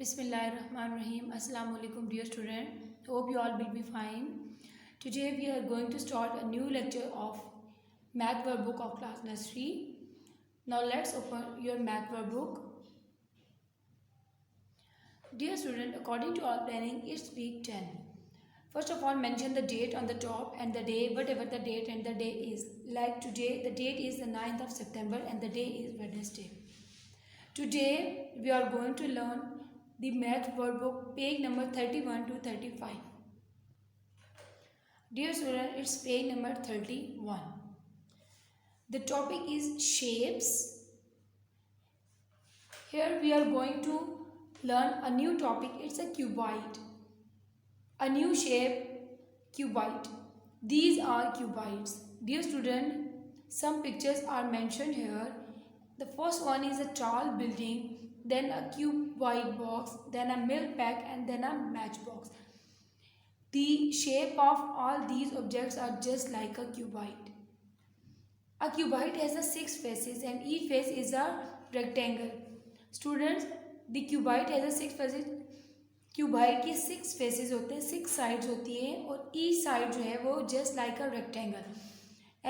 Bismillahirrahmanirrahim. Assalamu alaikum dear student. Hope you all will be fine. Today we are going to start a new lecture of math workbook of class nursery. Now let's open your math workbook. Dear student, according to our planning, it's week 10. First of all, mention the date on the top and the day, whatever the date and the day is. Like today, the date is the 9th of September and the day is Wednesday. Today we are going to learn the math workbook page number 31 to 35. Dear student, it's page number 31. The topic is shapes. Here we are going to learn a new topic. It's a cuboid. A new shape, cuboid. These are cuboids. Dear student, some pictures are mentioned here. The first one is a tall building, then a cuboid box, then a milk pack, and then a matchbox. The shape of all these objects are just like a cuboid. A cuboid has a 6 faces and each face is a rectangle. Students, the cuboid has a 6 faces. Cuboid के 6 faces होते हैं, 6 sides होती हैं और each side जो है वो just like a rectangle.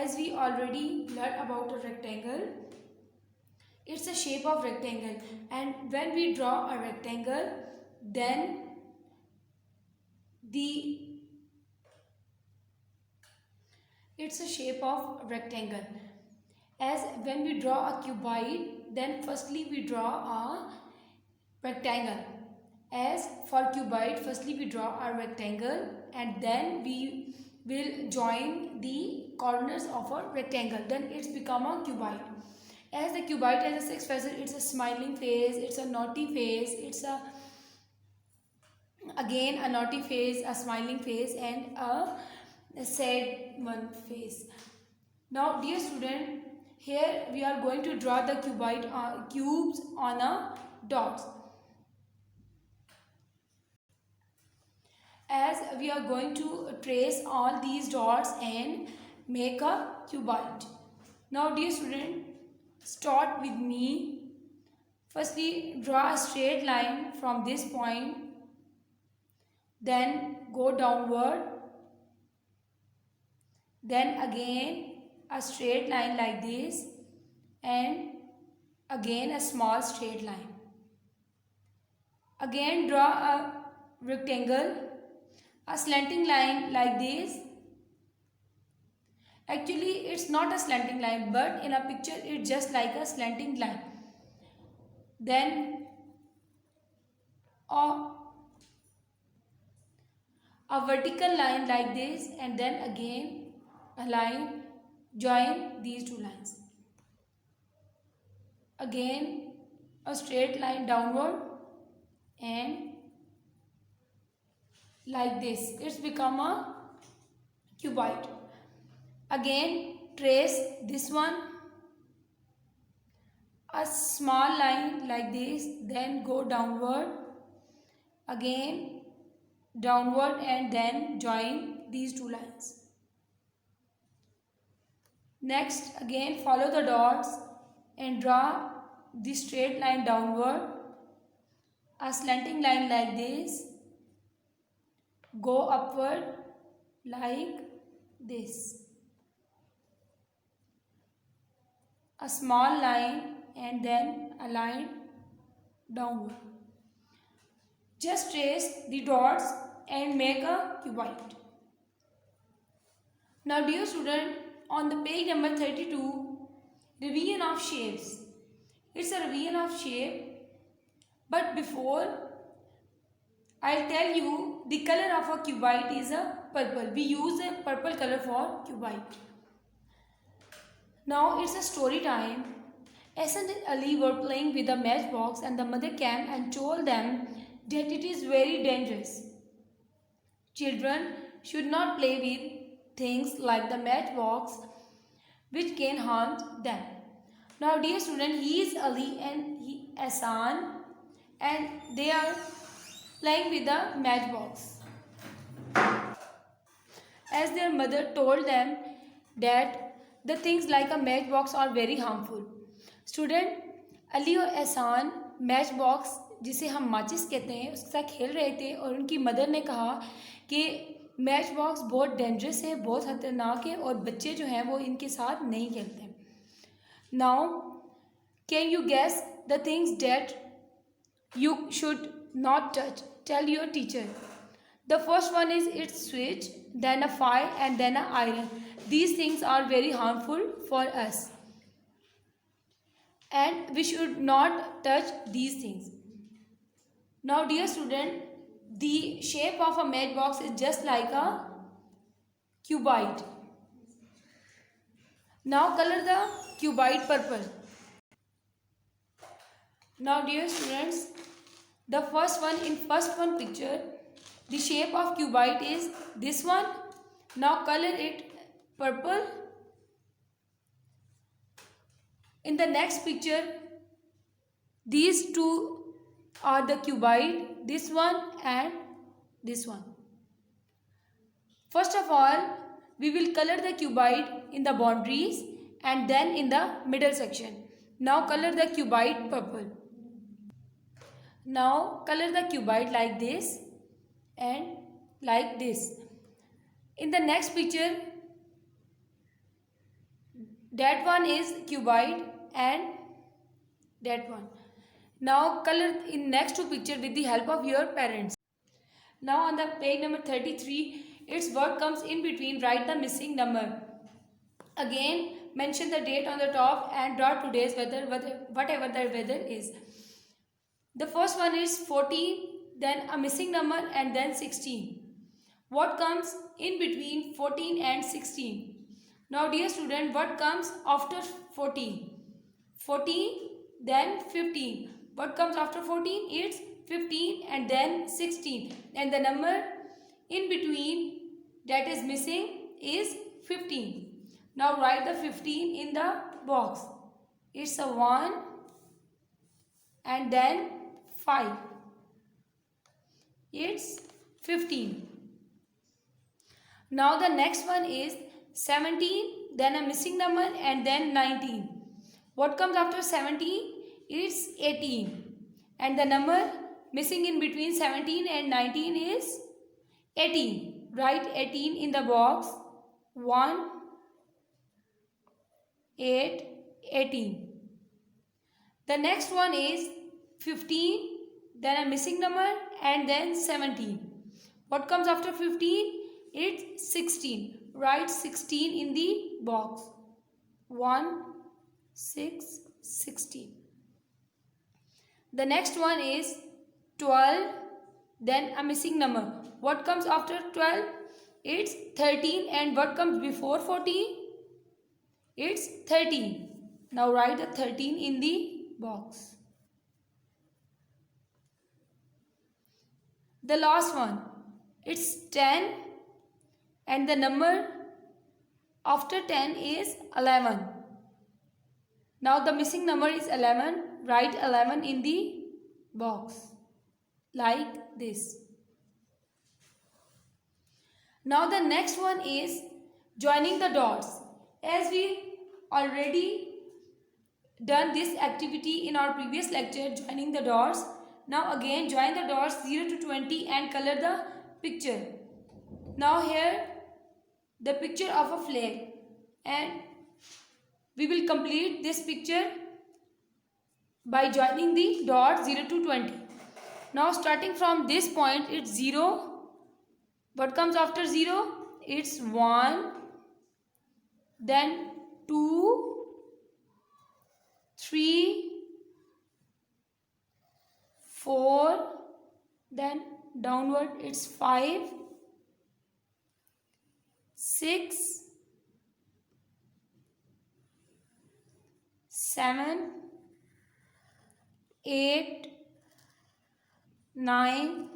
As we already learn about a rectangle, it's a shape of rectangle, and when we draw a rectangle, then it's a shape of rectangle. As when we draw a cuboid, then firstly we draw a rectangle. As for cuboid, firstly we draw a rectangle and then we will join the corners of a rectangle, then it's become a cuboid. As the cuboid has a 6 faces, it's a smiling face, it's a naughty face, it's again a naughty face, a smiling face, and a sad one face. Now dear student, here we are going to draw the cuboid cubes on a dots. As we are going to trace all these dots and make a cuboid. Now dear student, start with me. Firstly, draw a straight line from this point, then go downward, then again a straight line like this, and again a small straight line. Again draw a rectangle, a slanting line like this. Actually, it's not a slanting line, but in a picture, it's just like a slanting line. Then a vertical line like this, and then again a line, join these two lines. Again a straight line downward and like this. It's become a cuboid. Again trace this one, a small line like this, then go downward, again downward, and then join these two lines. Next, again follow the dots and draw the straight line downward, a slanting line like this, go upward like this, a small line, and then a line downward. Just trace the dots and make a cuboid. Now dear student, on the page number 32, revision of shapes. It's a revision of shape, but before I'll tell you the color of a cuboid is a purple. We use a purple color for cuboid. Now it's a story time. Hassan and Ali were playing with a matchbox and the mother came and told them that it is very dangerous. Children should not play with things like the matchbox which can harm them. Now dear student, he is Ali and Hassan, and they are playing with the matchbox. As their mother told them that the things like a matchbox are very harmful. Student, Ali or Ahsan, matchbox जिसे हम माचिस कहते हैं, उसके साथ खेल रहे थे और उनकी मदर ने कहा कि मैच बॉक्स बहुत डेंजरस है, बहुत ख़तरनाक है और बच्चे जो हैं वो इनके साथ नहीं खेलते। Now can you gas the things that you should not touch? Tell your teacher. The first one is its switch, then a fire, and then an iron. These things are very harmful for us, and we should not touch these things. Now, dear student, the shape of a matchbox is just like a cuboid. Now, color the cuboid purple. Now, dear students, the first one picture, the shape of cuboid is this one. Now color it purple. In the next picture, these two are the cuboid, this one and this one. First of all, we will color the cuboid in the boundaries and then in the middle section. Now color the cuboid purple. Now color the cuboid like this and like this. In the next picture, that one is cuboid and that one. Now color in next two picture with the help of your parents. Now on the page number 33, its word comes in between, write the missing number. Again, mention the date on the top and draw today's weather, whatever the weather is. The first one is 14, then a missing number and then 16. What comes in between 14 and 16? Now dear student, what comes after 14? 14, then 15. What comes after 14? It's 15 and then 16. And the number in between that is missing is 15. Now write the 15 in the box. It's a 1 and then 5. It's 15. Now the next one is 17, then a missing number and then 19. What comes after 17? It's 18. And the number missing in between 17 and 19 is 18. Write 18 in the box. 1, 8, 18. The next one is 15, then a missing number and then 17. What comes after 15? It's 16. Write 16 in the box. 1, 6, 16. The next one is 12, then a missing number. What comes after 12? It's 13. And what comes before 14? It's 13. Now write the 13 in the box. The last one, it's 10 and the number after 10 is 11. Now the missing number is 11. Write 11 in the box like this. Now the next one is joining the dots. As we already done this activity in our previous lecture, joining the dots. Now again join the dots 0 to 20 and color the picture. Now here the picture of a flag, and we will complete this picture by joining the dots 0 to 20. Now starting from this point, it's 0. What comes after 0? It's 1, then 2, 3, 4, then downward it's 5, 6, 7, 8, 9,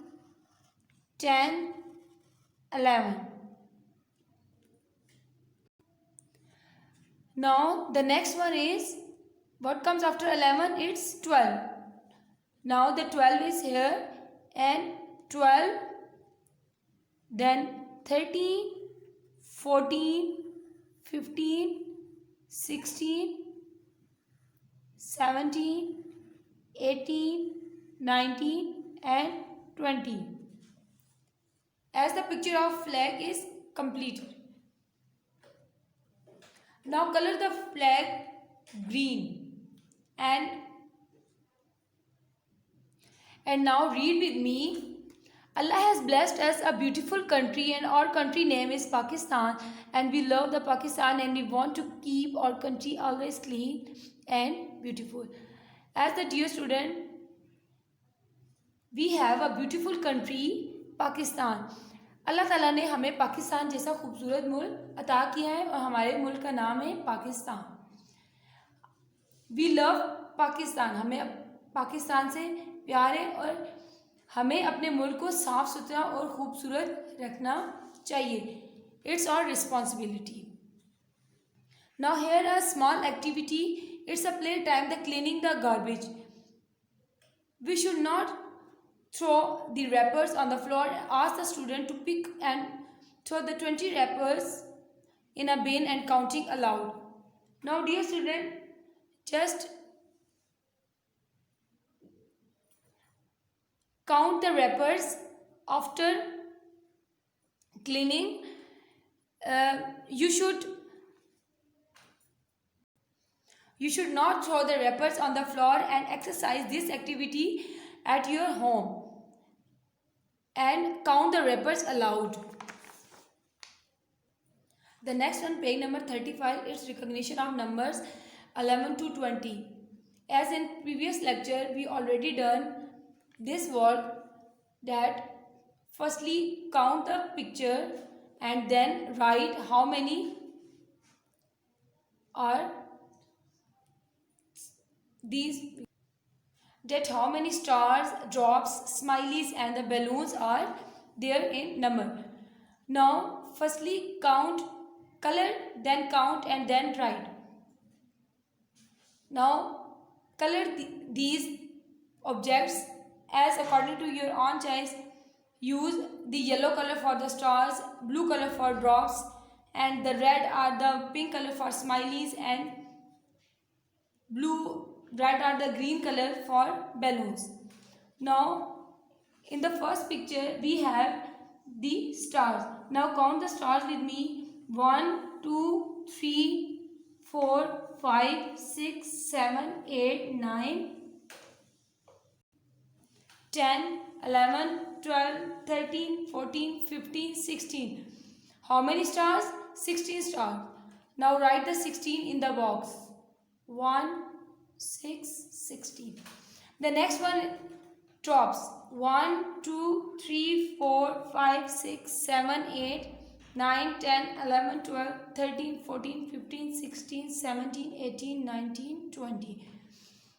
10, 11. Now the next one is, what comes after 11? It's 12. Now the 12 is here, and 12, then 13, 14, 15, 16, 17, 18, 19 and 20. As the picture of flag is completed. Now color the flag green and now read with me. Allah has blessed us a beautiful country and our country name is Pakistan, and we love the Pakistan and we want to keep our country always clean and beautiful. As the dear student, we have a beautiful country Pakistan. अल्लाह ताला ने हमें पाकिस्तान जैसा खूबसूरत मुल्क अता किया है और हमारे मुल्क का नाम है पाकिस्तान. We love Pakistan. हमें पाकिस्तान से प्यार है और हमें अपने मुल्क को साफ़ सुथरा और ख़ूबसूरत रखना चाहिए. It's our responsibility. Now here a small activity. It's a play time the cleaning the garbage. We should not throw the wrappers on the floor. Ask the student to pick and throw the 20 wrappers in a bin and counting aloud. Now dear student, just count the wrappers after cleaning. You should not throw the wrappers on the floor and exercise this activity at your home and count the wrappers aloud. The next one, page number 35, is recognition of numbers 11 to 20. As in previous lecture, we already done this work, that firstly count the picture and then write how many are these, that how many stars, drops, smileys and the balloons are there in number. Now firstly count, color, then count and then write. Now color these objects as according to your own choice. Use the yellow color for the stars, blue color for drops, and the red or the pink color for smileys, and red or the green color for balloons. Now in the first picture we have the stars. Now count the stars with me. 1 2 3 4 5 6 7 8 9 10 11 12 13 14 15 16. How many stars? 16 stars. Now write the 16 in the box. 1 6 16. The next one, drops. 1 2 3 4 5 6 7 8 9 10 11 12 13 14 15 16 17 18 19 20.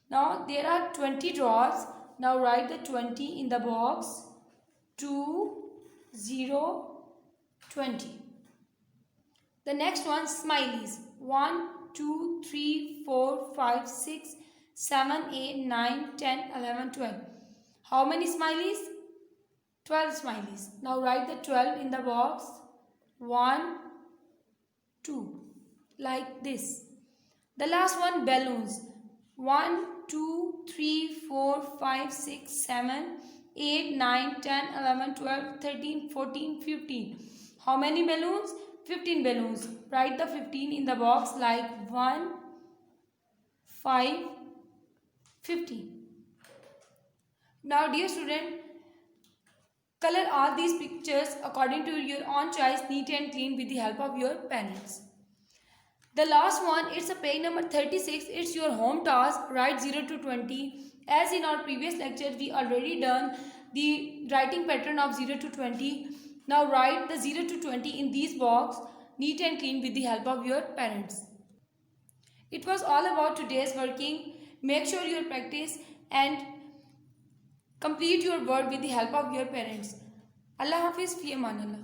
Now there are 20 drops. Now write the 20 in the box. 2 0 20. The next one, smileys. 1 2 3 4 5 6 7 8 9 10 11 12. How many smileys? 12 smileys. Now write the 12 in the box. 1 2, like this. The last one, balloons. 1 2 3 4 5 6 7 8 9 10 11 12 13 14 15. How many balloons? 15 balloons. Write the 15 in the box, like 1 5 15. Now dear student, color all these pictures according to your own choice, neat and clean, with the help of your parents. The last one, it's a page number 36. It's your home task. Write 0 to 20. As in our previous lecture, we already done the writing pattern of 0 to 20. Now write the 0 to 20 in these box, neat and clean, with the help of your parents. It was all about today's working. Make sure you practice and complete your work with the help of your parents. Allah Hafiz, fi aman Allah.